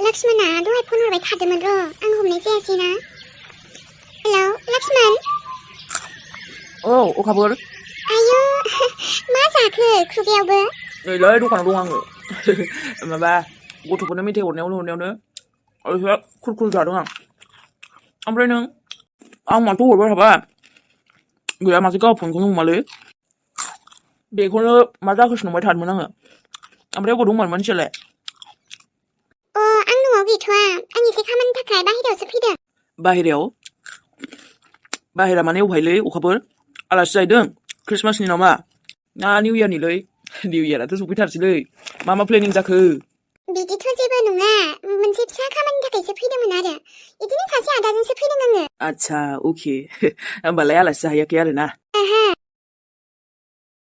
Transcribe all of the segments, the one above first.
लक्ष्मणा दहाय फन हरबाय थादोंमोन र' आं हमनाय जायासैना। हेलौ लक्ष्मण। औ अखाफोर। आयौ मा जाखो खुगायावबो? नैलै दखानाव दं आङो। माबा गथ'फोरनो मेथाइ हरनायावनो एसे खुरखुर जादों आं। ओमफ्राय नों आं माथो हरबाय थाबा गैया माथो गाव फनखौनो हमालै। बेखौनो मा जाखो सोंबाय थादोंमोन आङो। ओमफ्राय अबाव दंमोन मानसियालाय? आं न'आव गैथ'आ, आं एसे खामानिनि थाखाय बाहेरायावसो फैदों। बाहेरा माने अबहायलै अखाफोर? आलासि जाहैदों ख्रिस्टमासनि नामा ना निउ इयारनिलै? निउ इयाराथ' सफैथारसैलै, मा प्लेनिं जाखो? बिदिथ' जेबो नङा, मोनसे फिसा खामानिनि थाखायसो फैदोंमोन आरो इदिनो सासे आदाजोंसो फैदों आङो। आच्छा अके। होमबालाय आलासि जाहैयाखै आरो ना? ओहो,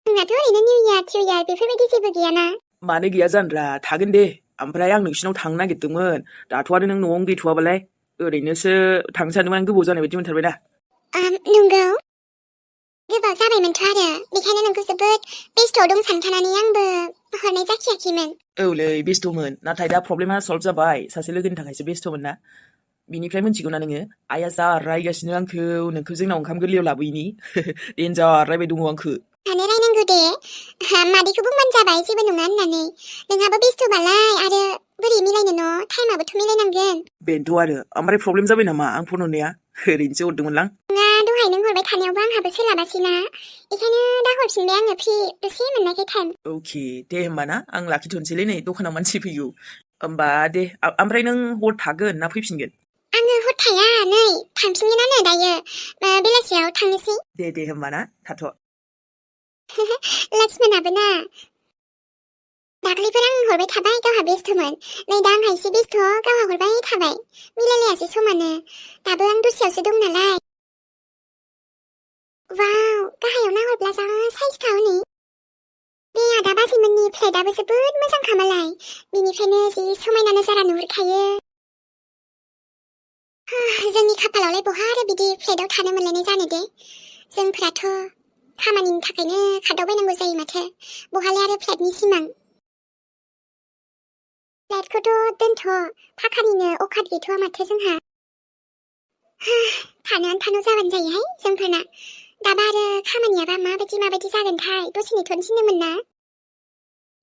जोंनाथ' ओरैनो निउ इयार थिउ इयार बेफोरबायदि जेबो गैयाना। मानो गैया जानोरा, थागोन दे। ओमफ्राय आं नोंसिनाव थांनो नागिरदोंमोन, दाथ' आरो नों न'आवनो गैथ'वाबालाय ओरैनोसो थांनो सानदोंमोन, गोबाव जानाय बायदि मोनथारबायना। नंगौ गोबाव जाबायमोनथ' आरो बेखायनो नोंखौ जोबोद बेस्थ'आव दं सानखानानै आंबो हरनाय जाखियाखैमोन। औलै बेस्थ'मोन, नाथाय दा प्रब्लेमा सल्भ जाबाय। सासे लोगोनि थाखायसो बेस्थ'मोन ना। बिनिफ्राय मिथिगौ ना नोङो, आइया जा रायगासिनो आंखौ नोंखौ जोंनाव ओंखाम गोरलैयाव लाबोयिनि। देन्जार रायबाय दङ आंखौ। मानो रायनांगौ दे, मादैखौ बुंबानो जाबाय जेबो नङा होननानै। नोंहाबो बेस्थ'बालाय आरो बोरै मिलायनो न', टाइमाबोथ' मिलायनांगोन। बेनोथ' आरो, ओमफ्राय प्रब्लेम जाबाय नामा आं फन हरनाया? ओरैनोसो हरदोंमोनलां। नङा, दहाय नों हरबाय थानायावबो आंहाबो सोलाबासैना, बेखायनो दा हरफिनबाय आङो फ्रि दसे मोननायखाय टाइम। अके दे होमबा ना, आं लाखिथ'नोसैलै, नै दखानाव मानसि फैगौ। होमबा दे, ओमफ्राय नों हर थागोन ना फैफिनगोन? आङो हर थाया, नै थांफिनगोनानो दायो, बेलासियाव थांनोसै। दे होमबा ना, थाथ'। लक्ष्मणाबो ना दाख्लैफोर आं हरबाय थाबाय, गावहा बेस्थ'मोन। नै दा आंहा एसे बेस्थ', गावहा हरबाय थाबाय, मिलायलायासै समानो। दाबो आं दस्रायावसो दं नालाय। वाव, गाहायाव नाहरब्ला जा साइसखा हनै। बे आदा बाजैमोननि फ्लेटआबो जोबोद मोजांखामालाय, बिनिफ्रायनो जि समायना नजारा नुहुरखायो। जोंनि खाफालावलाय बहा आरो बिदि फ्लेटआव थानो मोनलायनाय जानो दे। जोंफोराथ' खामानिनि थाखायनो खारदावबायनांगौ जायो माथो, बहालाय आरो फ्लेटनि सिमां। फ्लेटखौथ' दोनथ', फाखानिनो अखाद गैथ'आ माथो जोंहा। थानो आन्थाल' जाबानो जायोहाय जोंफोरना। दाबा आरो खामानियाबा माबायदि जागोनथाय, दसे नेथ'नो थिनदोंमोन ना।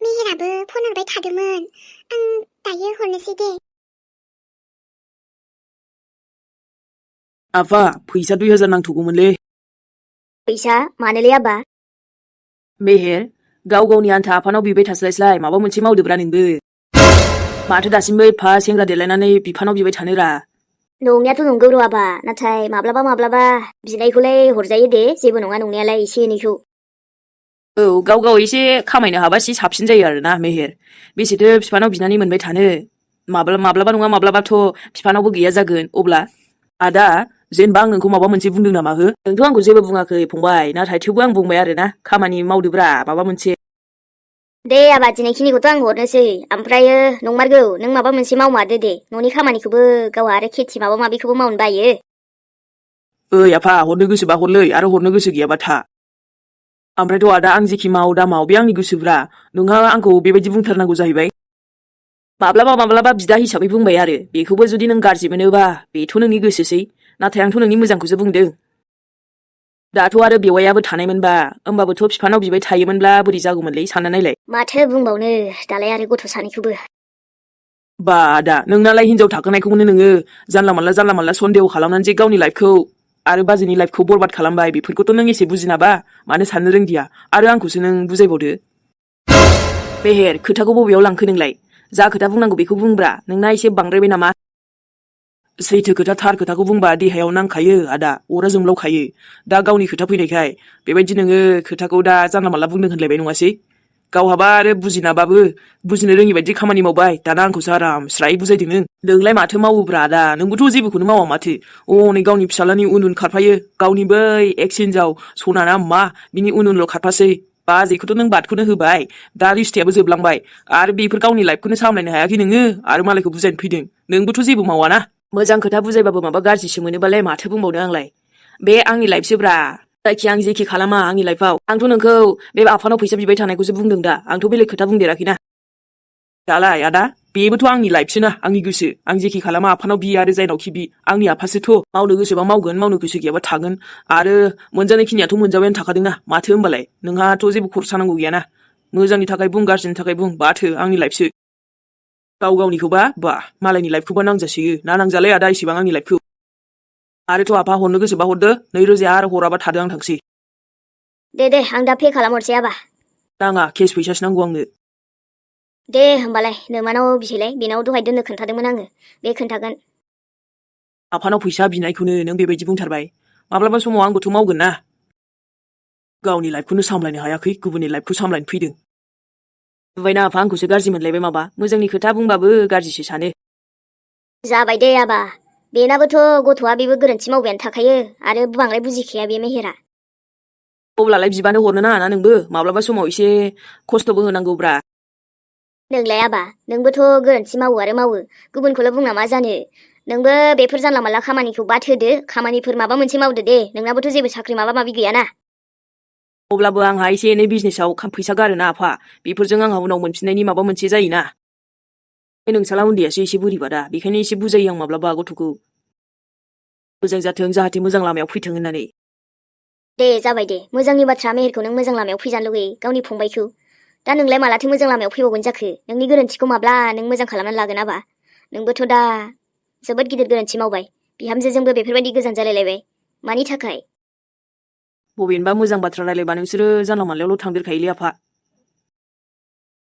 मेहेराबो फन हरबाय थादोंमोन, आं दायो हरनोसै दे। आफा, फैसा 2000 नांथ'गौमोनलै। फैसा मानोलै आबा? मेहेर, गावनि आन्था आफानाव बिबाय थास्लायस्लाय माबा मोनसे मावदोब्रा नोंबो। माथो दासिमबो एफा सेंग्रा देलायनानै बिफानाव बिबाय थानोरा। नंनायाथ' नंगौ र' आबा, नाथाय माब्लाबा बिनायखौलाय हरजायो दे, जेबो नङा नंनायालाय एसे एनैखौ। औ, गाव एसे खामायनो हाबा एसे साबसिन जायो आरोना मेहेर। बेसेथो बिफानाव बिनानै मोनबाय थानो। माब्लाबा नङा माब्लाबाथ' बिफानावबो गैया जागोन। अब्ला आदा, जेनेबा आं नोंखौ माबा मोनसे बुंदों नामा हो? नोंथ' आंखौ जेबो बुङाखै फंबाय, नाथाय थेवबो आं बुंबाय आरोना, खामानि मावदोब्रा माबा मोनसे। दे आबा, दिनैखिनिखौथ' आं हरनोसै। ओमफ्रायो नंमारगौ, नों माबा मोनसे मावमारदो दे। न'नि खामानिखौबो गावहा आरो खेथि माबा माबिखौबो मावनो बायो। ओइ आफा, हरनो गोसोबा हरलै, आरो हरनो गोसो गैयाबा था। ओमफ्रायथ' आदा, आं जेखि माव दा माव बे आंनि गोसोब्रा। नोंहा आंखौ बेबायदि बुंथारनांगौ जाहैबाय। माब्लाबा बिदा हिसाबै बुंबाय आरो, बेखौबो जुदि नों गाज्रि मोनोबा बेथ' नोंनि गोसोसै, नाथाय आंथ' नोंनि मोजांखौसो बुंदों। दाथ' आरो बेवाइयाबो थानायमोनबा, होमबाबोथ' बिफानाव बिबाय थायोमोनब्ला बोरै जागौमोनलै, सानना नायलाय। माथो बुंबावनो, दालाय आरो गथ' सानैखौबो। बा आदा, नोंनालाय हिनजाव थाखोनायखौनो नोङो जानला मानला सन्देह खालामनानै जे गावनि लाइफखौ आरो बाजैनि लाइफखौ बरबाद खालामबाय, बेफोरखौथ' नों एसे बुजिनाबा मानो साननो रोंदिया? आरो आंखौसो नों बुजायबावदो। मेहेर, खोथाखौ बबेयाव लांखो नोंलाय? जा खोथा बुंनांगौ बेखौ बुंब्रा, नोंना एसे बांद्रायबाय नामा? सैथो खोथा, थार खोथाखौ बुंबा देहायाव नांखायो आदा, अरा जोंब्लावखायो। दा गावनि खोथा फैनायखाय बेबायदि नोङो खोथाखौ दा जानला मानला बुंदों होनलायबाय नङासै? गावहाबा आरो बुजिनाबाबो बुजिनो रोङि बायदि खामानि मावबाय, दाना आंखौसो आराम स्राय बुजायदों नों। नोंलाय माथो मावोब्रा आदा? नोंबोथ' जेबोखौनो मावा माथो। हनै गावनि फिसालानि उन खारफायो, गावनि बै एक्स हिन्जाव सना ना मा, बिनि उनल' खारफासै। बाजैखौथ' नों बादखौनो होबाय, दा रिस्तायाबो जोबलांबाय, आरो बेफोर गावनि लाइफखौनो सामलायनो हायाखै नोङो, आरो मालायखौ बुजायनो फैदों। नोंबोथ' जेबो मावाना। मोजां खोथा बुजायबाबो माबा गाज्रिसो मोनोबालाय माथो बुंबावनो आंलाय। बे आंनि लाइफसोब्रा, जायखिया आं जेखि खालामा आंनि लाइफआव, आंथ' नोंखौ बे आफानाव फैसा बिबाय थानायखौसो बुंदों दा, आंथ' बेलेग खोथा बुंदेराखैना। दालाय आदा? बेबोथ' आंनि लाइफसोना आंनि गोसो आं जेखि खालामा आफानाव बियो आरो जायनाव खि आंनि आफासोथ' मावनो गोसोबा मावगोन मावनो गोसो गैयाबा थागोन आरो मोनजानाय खिनियाथ' मोनजाबायानो थाखादोंना माथो होमबालाय नोंहाथ' जेबो खरसा नांगौ गैयाना मोजांनि थाखाय बुं गाज्रिनि थाखाय बुं बाथो आंनि लाइफसो गाव गावनिखौबा बा मालायनि लाइफखौबा नांजासोयो ना नांजालाय आदा इसेबां आंनि लाइफखौ आरोथ' आफा हरनो गोसोबा हरदो 2,000 आरो हराबा थादो आं थांसै दे आं दा पे खालामहरसै आबा नाङा केस फैसासो नांगौ आंनो दे होमबालाय नोमानाव बिहैलाय बेनाव दहाय दोननो खोन्थादोंमोन आङो बे खोन्थागोन आफानाव फैसा बिनायखौनो नों बेबायदि बुंथारबाय माब्लाबा समाव आंबोथ' मावगोन ना गावनि लाइफखौनो सामलायनो हायाखै गुबुननि लाइफखौ सामलायनो फैदों नुबायना आफा आंखौसो गाज्रि मोनलायबाय माबा मोजांनि खोथा बुंबाबो गाज्रिसो सानो जाबाय दे आबा बेनाबोथ' गथ'आ बेबो गोरोन्थि मावबायानो थाखायो आरो बांद्राय बुजिखाया बे मेहेरा अब्लालाय बिबानो हरनो नाङा ना नोंबो माब्लाबा समाव एसे खस्थ'बो होनांगौब्रा नोंलाय आबा नोंबोथ' गोरोन्थि मावो आरो मावो गुबुनखौल' बुंना मा जानो नोंबो बेफोर जानला मानला खामानिखौ बाद होदो खामानिफोर माबा मोनसे मावदो दे नोंनाबोथ' जेबो साख्रि माबा माबि गैयाना अब्लाबो आंहा एसे एनै बिजनेसाव फैसा गारोना आफा बेफोरजों आंहा उनाव मोनफिननायनि माबा मोनसे जायोना नोंसाला उन्दैयासो एसे बोरैबा दा बेखायनो एसे बुजायो आं माब्लाबा गथ'खौ मोजां जाथों जाहाथे मोजां लामायाव फैथों होननानै दे जाबाय दे मोजांनि बाथ्रा मेहेरखौ नों मोजां लामायाव फैजानो लुगैयो गावनि फंबायखौ दा नोंलाय मालाथो मोजां लामायाव फैबावगोन जाखो नोंनि गोरोन्थिखौ माब्ला नों मोजां खालामनानै लागोन आबा नोंबोथ' दा जोबोद गिदिर गोरोन्थि मावबाय बिहामजोजोंबो बेफोरबायदि गोजान जालायलायबाय मानि थाखाय बबेनबा मोजां बाथ्रा रायलायबा नोंसोरो जानला मानलायावल' थांदेरखायोलै आफा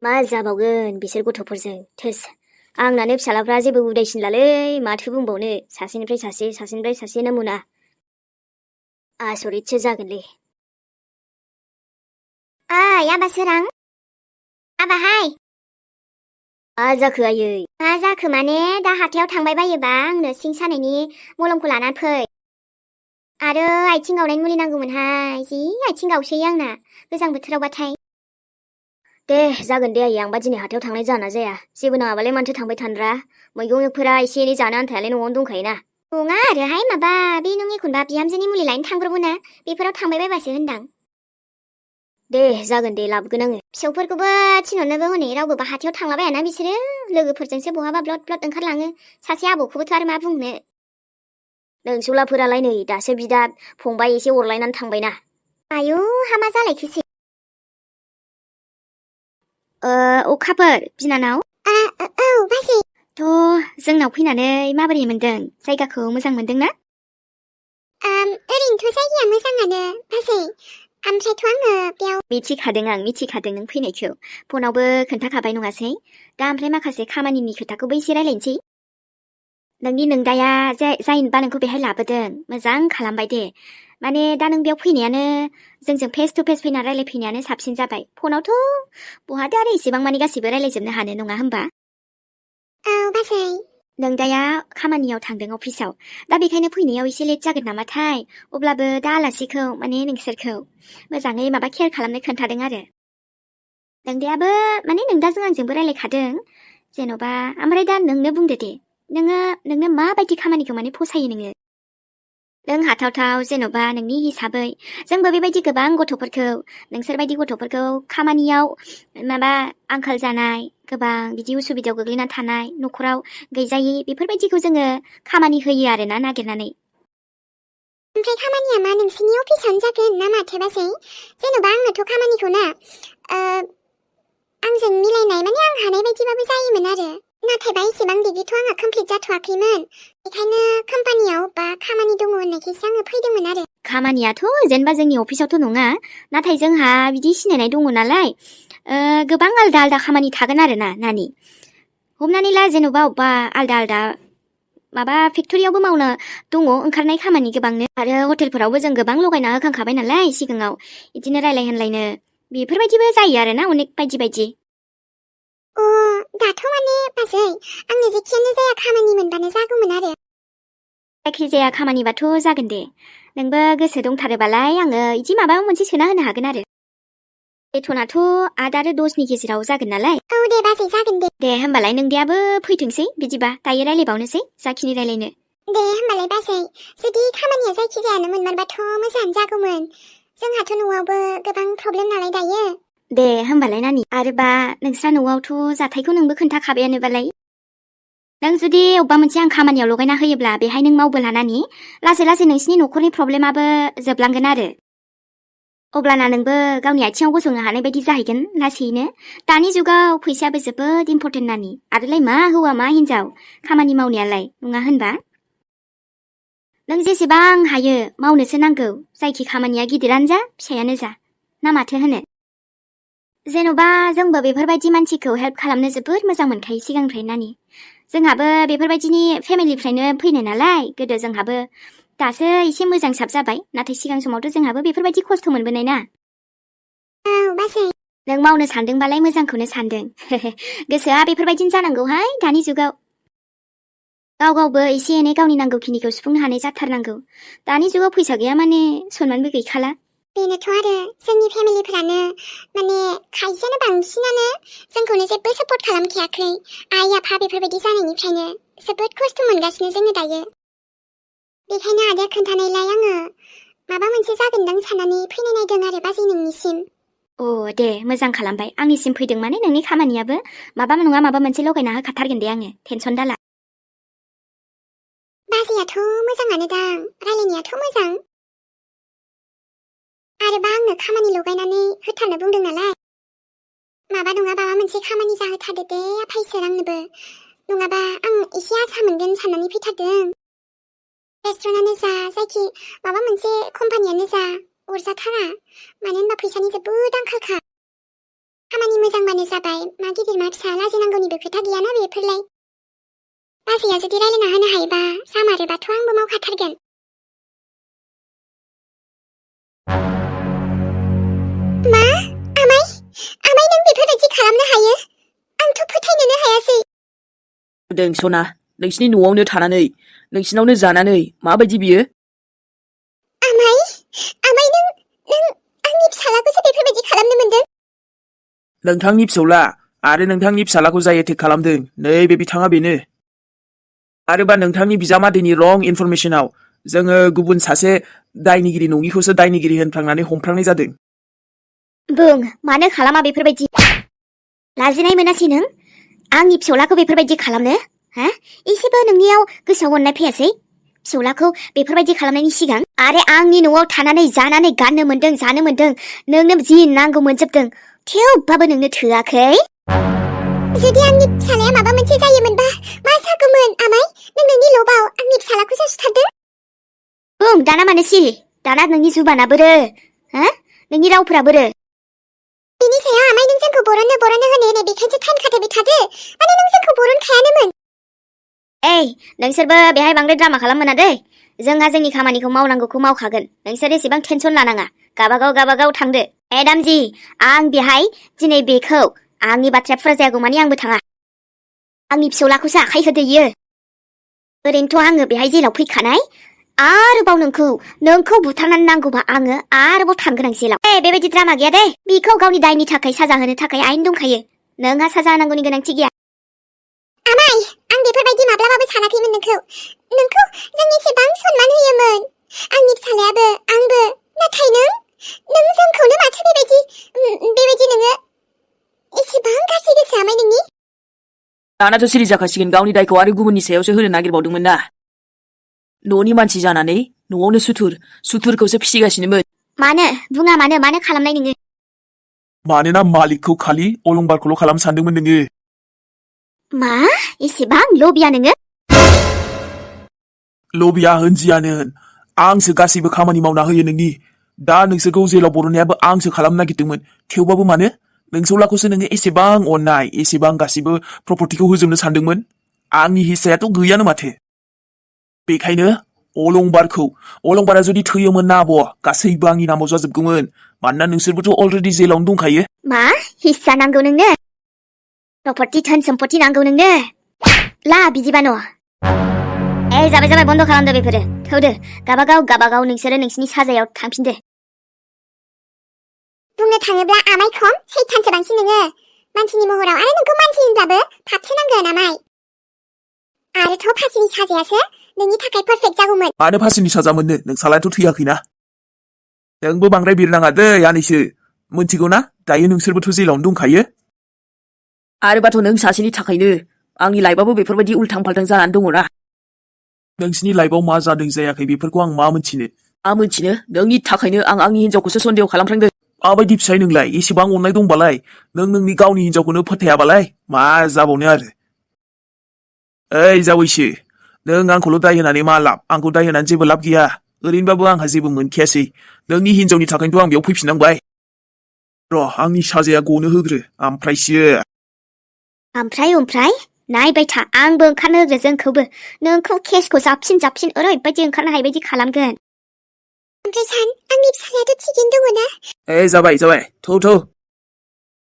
मा जाबावगोन बिसोर गथ'फोरजों थोस आंनानो फिसालाफ्रा जेबो उदायसिनलालै माथो बुंबावनो सासेनिफ्राय सासे सासेनिफ्राय सासे नमुना आसरितसो जागोनलै ओइ आबा सोरां आबाहाय मा जाखो आयै मा जाखो माने दा हाथायाव थांबाय बायोबा आंनो सिं सानायनि मलमखौ लानानै फै आरो आथिं गावनायनि मुलि नांगौमोनहाय जि आथिं गावसोयो आंना गोजां बोथोरावबाथाय दे जागोन दे आयै आंबा दिनै हाथायाव थांनाय जाना जाया जेबो नाङाबालाय मानोथो थांबाय थानोरा मैगंफोरा एसे एनै जानो आन्थायालाय न'आवनो दंखायोना नङा आरोहाय माबा बे नों एखनबा बिहामजोनि मुलि लायनो थांब्रबो ना बेफोराव थांबाय बायबासो होनदां दे जागोन दे लाबोगोन आङो फिसौफोरखौबो थिनहरनोबो हनै रावबो हाथायाव थांलाबायाना बिसोरो लोगोफोरजोंसो बहाबा ब्लद ब्लद ओंखारलाङो सासे आबौखौबोथ' आरो मा बुंनो नोंसुलाफोरालाय नै दासो बिदा फंबाय एसे अरलायनानै थांबायना आयु हामा जालायखोसै अखाफोर बिनानाव औ बाजै थ' जोंनाव फैनानै माबोरै मोनदों जायगाखौ मोजां मोनदों ना ओरैनोथ' जायगाया मोजाङानो बाजै ओमफ्रायथ' आङो बेयाव मिथिखादों आं मिथिखादों नों फैनायखौ फनावबो खोन्थाखाबाय नङासै दा ओमफ्राय माखासे खामानिनि खोथाखौबो एसे रायलायनोसै नोंनि नोंदाया जायनोबा नोंखौ बेहाय लाबोदों मोजां खालामबाय दे माने दा नों बेयाव फैनायानो जोंजों फेस टु फेस फैना रायलायफैनायानो साबसिन जाबाय फनावथ' बहाथो आरो इसेबां मानि गासैबो रायलायजोबनो हानो नङा होमबा औ बाजै नोंदाया खामानियाव थांदों अफिसाव दा बेखायनो फैनायाव एसे लेट जागोन नामाथाय अब्लाबो दा आलासिखौ माने नोंसोरखौ मोजाङै माबा केयार खालामनो खोन्थादों आरो नोंदायाबो माने नोंदाजों आंजोंबो रायलायखादों जेन'बा ओमफ्राय दा नोंनो बुंदो दे नोंनो माबायदि खामानिखौ माने फसायो नों हाथावथाव जेन'बा नोंनि हिसाबै जोंबो बेबायदि गोबां गथ'फोरखौ नोंसोरबायदि गथ'फोरखौ खामानियाव माबा आंखाल जानाय गोबां बिदि उसुबिदायाव गोग्लैना थानाय न'खराव गैजायै बेफोरबायदिखौ जोङो खामानि होयो आरोना नागिरनानै ओमफ्राय खामानिया मा नोंसिनि अफिसावनो जागोन ना माथो बाजै जेन'बा आंनोथ' खामानिखौ ना आंजों मिलायनाय माने आं हानाय बायदिबाबो जायोमोन आरो नाथायबा इसेबां डिग्रिथ' आंहा कमप्लिट जाथ'वाखैमोन बेखायनो कम्पानियाव बा खामानि दङ होननायखायसो आङो फैदोंमोन आरो खामानियाथ' जेनेबा जोंनि अफिसावथ' नङा नाथाय जोंहा बिदि सिनायनाय दङ नालाय गोबां आलदा आलदा खामानि थागोन आरो ना नानि हमनानै ला जेन'बा अबेबा आलदा आलदा माबा फेक्ट'रियावबो मावनो दङ ओंखारनाय खामानि गोबांनो आरो हटेलफोरावबो जों गोबां लगायना होखांखाबाय नालाय सिगाङाव बिदिनो रायलाय होनलायनो बेफोरबायदिबो जायो आरोना अनेक बायदि बायदि दाथ' माने बाजै आंनो जेखियानो जाया खामानि मोनबानो जागौमोन आरो जायखिजाया खामानिबाथ' जागोन दे नोंबो गोसो दंथारोबालाय आङो इदि माबा मोनसे सोना होनो हागोन आरो बेथनाथ' 8 आरो 10नि गेजेराव जागोन नालाय औ दे बाजै जागोन दे होमबालाय नोंदियाबो फैथोंसै बिदिबा दायो रायलायबावनोसै जाखिनि रायलायनो दे होमबालाय बाजै जुदि खामानिया जायखिजायानो मोनमारबाथ' मोजाङानो जागौमोन जोंहाथ' न'आवबो गोबां प्रब्लेम नालाय दायो दे होमबालाय नानि आरोबा नोंस्रा न'आवथ' जाथायखौ नोंबो खोन्थाखाबायानोबालाय नों जुदि अबेबा मोनसे आं खामानियाव लगायना होयोब्ला बेहाय नों मावबोला नानि लासै लासै नोंसिनि न'खरनि प्रब्लेमाबो जोबलांगोन आरो अब्लाना नोंबो गावनि आथिङाव गसंनो हानाय बायदि जाहैगोन लासैनो दानि जुगाव फैसायाबो जोबोद इम्परटेन्ट नानि आरोलाय मा हौवा मा हिनजाव खामानि मावनायालाय नङा होनबा नों जेसेबां हायो मावनोसो नांगौ जायखि खामानिया गिदिरानो जा फिसायानो जा ना माथो होनो जेन'बा जोंबो बेफोरबायदि मानसिखौ हेल्प खालामनो जोबोद मोजां मोनखायो सिगांनिफ्राय नानि जोंहाबो बेफोरबायदिनि फेमिलिनिफ्रायनो फैनाय नालाय गोदो जोंहाबो दासो एसे मोजां साब जाबाय नाथाय सिगां समावथ' जोंहाबो बेफोरबायदि खस्थ' मोनबोनाय ना औ बाजै नों मावनो सानदोंबालाय मोजांखौनो सानदों गोसोआ बेफोरबायदिनो जानांगौहाय दानि जुगाव गाव गावबो एसे एनै गावनि नांगौखिनिखौ सुफुंनो हानाय जाथारनांगौ दानि जुगाव फैसा गैया माने सनमानबो गैखाला बेनोथ' आरो जोंनि फेमिलिफोरानो माने खायसेयानो बांसिनानो जोंखौनो जेबो सापर्ट खालामखायाखै आइ आफा बेफोरबायदि जानायनिफ्रायनो जोबोद खस्थ' मोनगासिनो जोङो दायो बेखायनो आदाया खोन्थानायलाय आङो माबा मोनसे जागोनदां साननानै फैनाय नायदों आरो बाजै नोंनिसिम अ दे मोजां खालामबाय आंनिसिम फैदों माने नोंनि खामानियाबो माबा नङा माबा मोनसे लगायना होखाथारगोन दे आङो टेनसन दाला बाजैयाथ' मोजाङानो दां रायलायनायाथ' मोजां आरोबा आंनो खामानि लगायनानै होथारनो बुंदों नालाय माबा नङा माबा मोनसे खामानि जाहोथारदो दे आफा इसोर आंनोबो नङाबा आं एसे आसा मोनगोन साननानै फैथारदों रेस्टुरेन्टआनो जा जायखि माबा मोनसे कम्पानियानो जा अरजाथारा मानो होनबा फैसानि जोबोद आंखालखा खामानि मोजांबानो जाबाय मा गिदिर मा फिसा लाजिनांगौनिबो खोथा गैयाना बेफोरलाय बाजैया जुदि रायलायना होनो हायोबा जामारोबाथ' आंबो मावखाथारगोन मा आमाय आमाय नों बेफोरबायदि खालामनो हायो आंथ' फोथायनोनो हायासै दों सना नोंसिनि न'आवनो थानानै नोंसिनावनो जानानै माबायदि बियो आमाय आमाय नों आंनि फिसालाखौसो बेफोरबायदि खालामनो मोनदों नोंथांनि फिसौला आरो नोंथांनि फिसालाखौ जाय एटेक खालामदों नैबे बिथाङा बेनो आरोबा नोंथांनि बिजामादैनि रं इनफरमेसनाव जोङो गुबुन सासे दायनिगिरि नङिखौसो दायनिगिरि होनफ्लांनानै हमफ्रांनाय जादों बुं मानो खालामा बेफोरबायदि लाजिनाय मोनासै नों आंनि फिसौलाखौ बेफोरबायदि खालामनो हा एसेबो नोंनियाव गोसोआव अननाय फैयासै फिसौलाखौ बेफोरबायदि खालामनायनि सिगां आरो आंनि न'आव थानानै जानानै गाननो मोनदों जानो मोनदों नोंनो जि नांगौ मोनजोबदों थेवबाबो नोंनो थोआखै जुदि आंनि फिसालाया माबा मोनसे जायोमोनबा मा जागौमोन आमाय नों नोंनि लबाव आंनि फिसालाखौसो सुथारदों बुं दाना मानो सिरि दाना नोंनि जुबाना बोरो हा नोंनि रावफोरा बोरो बेनि सायाव आमाय नों जोंखौ बरननो होनो बेखायसो टाइम खाथायबाय थादो माने नों जोंखौ बरनखायानोमोन ओइ नोंसोरबो बेहाय बांद्राय ड्रामा खालाम मोना दै जोंहा जोंनि खामानिखौ मावनांगौखौ मावखागोन नोंसोर एसेबां टेनसन लानाङा गाबागाव थांदो मेडामजि आं बेहाय दिनै बेखौ आंनि बाथ्राया फुरा जायागौ मानि आंबो थाङा आंनि फिसौलाखौसो आखाइ होदो इयो ओरैनोथ' आङो बेहाय जेलाव फैखानाय आरोबाव नोंखौ बुथारनानै नांगौबा आङो आरोबाव थांगोन आं जेलाव बेबायदि ड्रामा गैया दे बिखौ गावनि दायनि थाखाय साजा होनो थाखाय आयेन दंखायो नोंहा साजा होनांगौनि गोनांथि गैया आमाय आं बेफोरबायदि माब्लाबाबो सानाखैमोन नोंखौ जों एसेबां सनमान होयोमोन आंनि फिसालायाबो आंबो नाथाय नों जोंखौनो माथो बेबायदि नोङो एसेबां गाज्रि गोसो आमाय नोंनि दानाथ' सिरि जाखासिगोन गावनि दायखौ आरो गुबुननि सायावसो होनो नागिरबावदोंमोन ना न'नि मानसि जानानै न'आवनो सुथुरखौसो फिसिगासिनोमोन मानो बुङा मानो खालामनाय नोङो मानोना मालिकखौ खालि अलंबारखौल' खालामनो सानदोंमोन नोङो मा एसेबां लबिया नोङो लबिया होनजियानो होन आंसो गासैबो खामानि मावना होयो नोंनि दा नोंसोरखौ जेलाव बरननायाबो आंसो खालामनो नागिरदोंमोन थेवबाबो मानो नोंसौलाखौसो नोङो एसेबां अननाय एसेबां गासैबो प्रपर्टिखौ होजोबनो सानदोंमोन आंनि हिस्सायाथ' गैयानो माथो बेखायनो अलंबारा जुदि थैयोमोन ना आब' गासैबो आंनि नामाव जाजोबगौमोन मानोना नोंसोरबोथ' अलरेडि जेलावनो दंखायो मा हिस्सा नांगौ नोंनो प्रपर्टि धोन सम्पत्ति नांगौ नोंनो ला बिदिबा न' जाबाय बन्द खालामदो बेफोरो थौदो गाबागाव नोंसोरो नोंसिनि साजायाव थांफिनदो बुंनो थाङोब्ला आमाय खम सैथानसो बांसिन नोङो मानसिनि महराव आरो नोंखौ मानसि होनब्लाबो थाबसो नांगोन आमाय आरोथ' फासिनि साजायासो नोंनि थाखाय पारफेक्ट जागौमोन मानो फासिनि साजा मोननो नोंसालायाथ' थैयाखैना नोंबो बांद्राय बिरनाङा दै आनैसो मोनथिगौ ना दायो नोंसोरबोथ' जेलावनो दंखायो आरोबाथ' नों सासेनि थाखायनो आंनि लाइफआबो बेफोरबायदि उल्थां फाल्थां जानानै दङना नोंसिनि लाइफआव मा जादों जायाखै बेफोरखौ आं मा मोनथिनो मा मोनथिनो नोंनि थाखायनो आं आंनि हिनजावखौसो सन्देह खालामफ्रांदों माबायदि फिसाय नोंलाय एसेबां अननाय दंबालाय नों नोंनि गावनि हिनजावखौनो फोथायाबालाय मा जाबावनो आरो ओइ जावैसो नों आंखौल' दाय होनानै मा लाब आंखौ दाय होनानै जेबो लाब गैया ओरैनोबाबो आंहा जेबो मोनखायासै नोंनि हिनजावनि थाखायनोथ' आं बेयाव फैफिननांबाय र' आंनि साजाया गनो होग्रो ओमफ्रायसो ओमफ्राय नायबाय था आंबो ओंखारनो होग्रो जोंखौबो नोंखौ केसखौ जाबसिन ओरैबायदि ओंखारनो हायै बायदि खालामगोन ओमफ्राय सान आंनि फिसालायाथ' थिगैनो दङ ना ए जाबाय थौ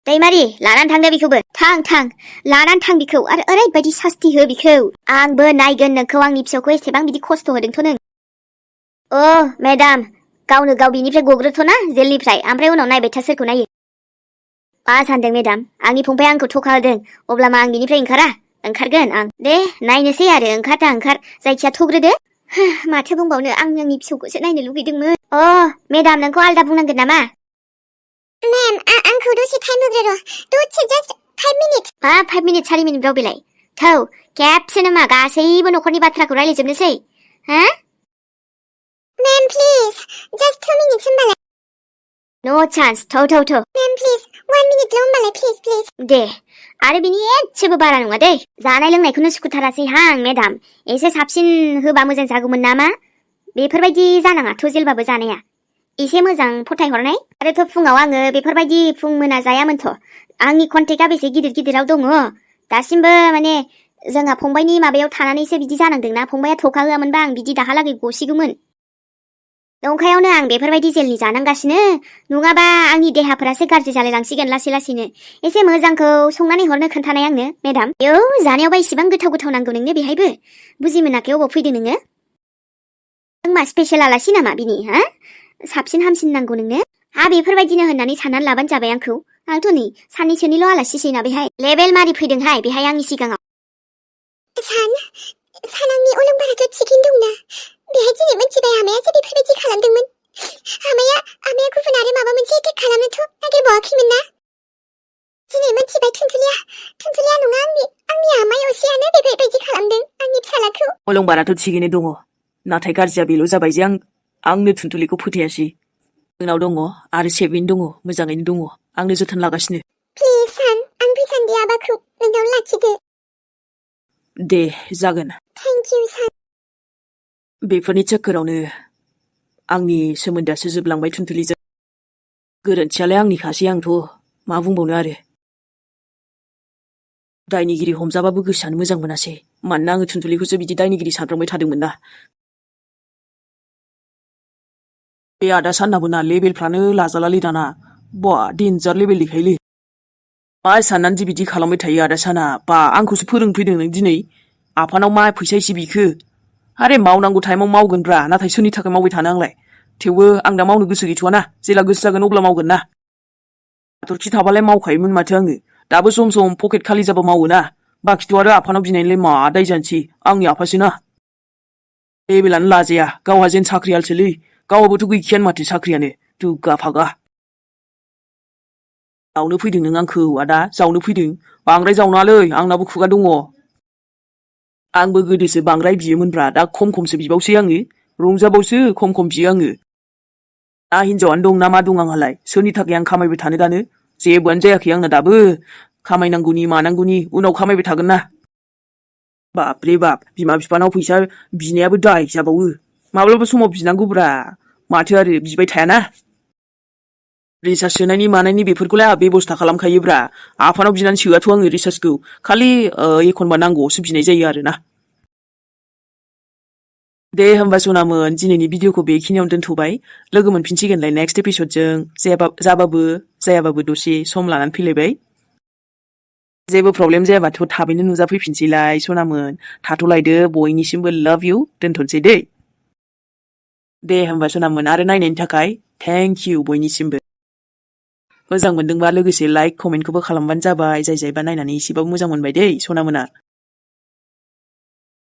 दैमारि लानानै थांदो बेखौबो थां लानानै थां बिखौ आरो ओरैबायदि सास्ति हो बिखौ आंबो नायगोन नोंखौ आंनि फिसौखौ एसेबां बिदि खस्थ' होदोंथ' नों अ मेडाम गावनो गाव बिनिफ्राय गग्रोथ'ना जेलनिफ्राय ओमफ्राय उनाव नायबाय था सोरखौ नायो मा सानदों मेडाम आंनि फंबाया आंखौ थखा होदों अब्ला मा आं बिनिफ्राय ओंखारगोन आं दे नायनोसै आरो ओंखार जायखिया थग्रोदो माथो बुंबावनो आं आंनि फिसौखौसो नायनो लुगैदोंमोन अ मेडाम नोंखौ आलदा बुंनांगोन नामा मेम आंखौ दसे टाइम होग्रो र' दसे जास्ट 5 मिनिट मा 5 मिनिट 4 मिनिट राव बेलाय थौ खेबसेनो मा गासैबो न'खरनि बाथ्राखौ रायलायजोबनोसै हा मेम प्लिज जास्ट 2 मिनिट्स होमबालाय नो चान्स थौ मेम प्लिज 1 मिनिटल' होमबालाय प्लिज दे आरो बिनि एसेबो बारा नङा दै जानाय लोंनायखौनो सुखुथारासै हां मेडाम एसे साबसिन होबा मोजां जागौमोन नामा बेफोरबायदि जानाङाथ' जेलबाबो जानाया एसे मोजां फथायहरनाय आरोथ' फुङाव आङो बेफोरबायदि फुं मोना जायामोनथ' आंनि कन्टेक्टआ बेसे गिदिराव दङ दासिमबो माने जोंहा फंबायनि माबायाव थानानैसो बिदि जानांदोंना फंबाया थखा होआमोनबा आं बिदि दाहालागै गसिगौमोन नंखायावनो आं बेफोरबायदि जेलनि जानांगासिनो नङाबा आंनि देहाफोरासो गाज्रि जालायलांसिगोन लासैनो एसे मोजांखौ संनानै हरनो खोन्थानाय आंनो मेडाम इयो जानायावबा इसिबां गोथाव नांगौ नोंनो बेहायबो बुजि मोनाखै अबाव फैदो नोङो नों मा स्पेशल आलासि नामा बिनि हा साबसिन हामसिन नांगौ नोंनो बेफोरबायदिनो होननानै साननानै लाबानो जाबाय आंथ' नै साननैसोनिल' आलासिसैना बेहाय लेबेल मारि फैदोंहाय बेहाय आंनि सिगाङाव सान आंनि अलंबाराथ' थिगैनो दंना बेहाय दिनै मिथिबाय आमायासो बेफोरबायदि खालामदोंमोन आमाया गुबुन आरो माबा मोनसे एटेक खालामनोथ' नागिरबावाखैमोन ना दिनै मिथिबाय थुनथुलिया नङा आंनि आमाय असेयानो बेफोरबायदि खालामदों आंनि फिसालाखौ अलंबाराथ' थिगैनो दङ नाथाय गाज्रिया बेल' जाबाय जे आंनो थुनथुलिखौ फोथायासै जोंनाव दङ आरो सेबैनो दङ मोजाङैनो दङ आंनो जोथोन लागासिनो प्लिज सान आं फैसान्दि आबाखौ नोंनाव लाखिदो दे जागोन थेंक इउ सान बेफोरनि चक्करावनो आंनि सोमोन्दोआसो जोबलांबाय थुनथुलिजों गोरोन्थियालाय आंनिखासै आंथ' मा बुंबावनो आरो दायनिगिरि हमजाबाबो गोसोआनो मोजां मोनासै मानोना आङो थुनथुलिखौसो बिदि दायनिगिरि सानफ्रांबाय थादोंमोन ना बे आदा साननाबो ना लेभेलफ्रानो लाजालालै दाना बा डेन्जार लेभेल देखायोलै मा साननानै दि बिदि खालामबाय थायो आदा साना बा आंखौसो फोरोंफैदों नों दिनै आफानाव मा फैसा एसे बिखो आरे मावनांगौ टाइमाव मावगोनब्रा नाथाय सोरनि थाखाय मावबाय थानो आंलाय थेवबो आं दा मावनो गोसो गैथ'वाना जेला गोसो जागोन अब्ला मावगोन ना हाथरखि थाबालाय मावखायोमोन माथो आङो दाबो सम पकेट खालि जाबा मावो ना बाखिथ' आरो आफानाव बिनायनिलाय मा दाय जानोसै आंनि आफासो ना लेभेलानो लाजाया गावहा जेन साख्रियालसोलै गावहाबोथ' गैखायानो माथो साख्रियानो दुगा फागा जावनो फैदों नों आंखौ आदा जावनो फैदों बांद्राय जावनाङालै आंनाबो खुगा दङ आंबो गोदोसो बांद्राय बियोमोनब्रा दा खमसो बिबावसै आङो रंजाबावसो खम बियो आङो दा हिनजावानो दं ना मा दं आंहालाय सोरनि थाखाय आं खामायबाय थानो दानो जेबोआनो जायाखै आंना दाबो खामायनांगौनि मानांगौनि उनाव खामायबाय थागोन ना बापरे बाप बिमा बिफानाव फैसा बिनायाबो दाय जाबावो माब्लाबा समाव बिनांगौब्रा माथो आरो बिबाय थायाना रिसार्च सोनायनि मानायनि बेफोरखौलाय आंहा बेबस्था खालामखायोब्रा आफानाव बिनानै सोआथ' आङो रिसार्चखौ खालि एखनबा नांगौआवसो बिनाय जायो आरोना दे होमबा सनामोन दिनैनि भिडिअखौ बेखिनियावनो दोनथ'बाय लोगो मोनफिनसिगोनलाय नेक्स्ट एपिसडजों जायाबाबो दसे सम लानानै फैलायबाय जेबो प्रब्लेम जायाबाथ' थाबैनो नुजाफैफिनसैलाय सनामोन थाथ'लायदो बयनिसिमबो लाभ इउ दोनथ'नोसै दे होमबा सनामोन आरो नायनायनि थाखाय थेंक इउ बयनिसिमबो मोजां मोनदोंबा लोगोसे लाइक कमेन्टखौबो खालामबानो जाबाय जायबा नायनानै एसेबाबो मोजां मोनबाय दै सनामोना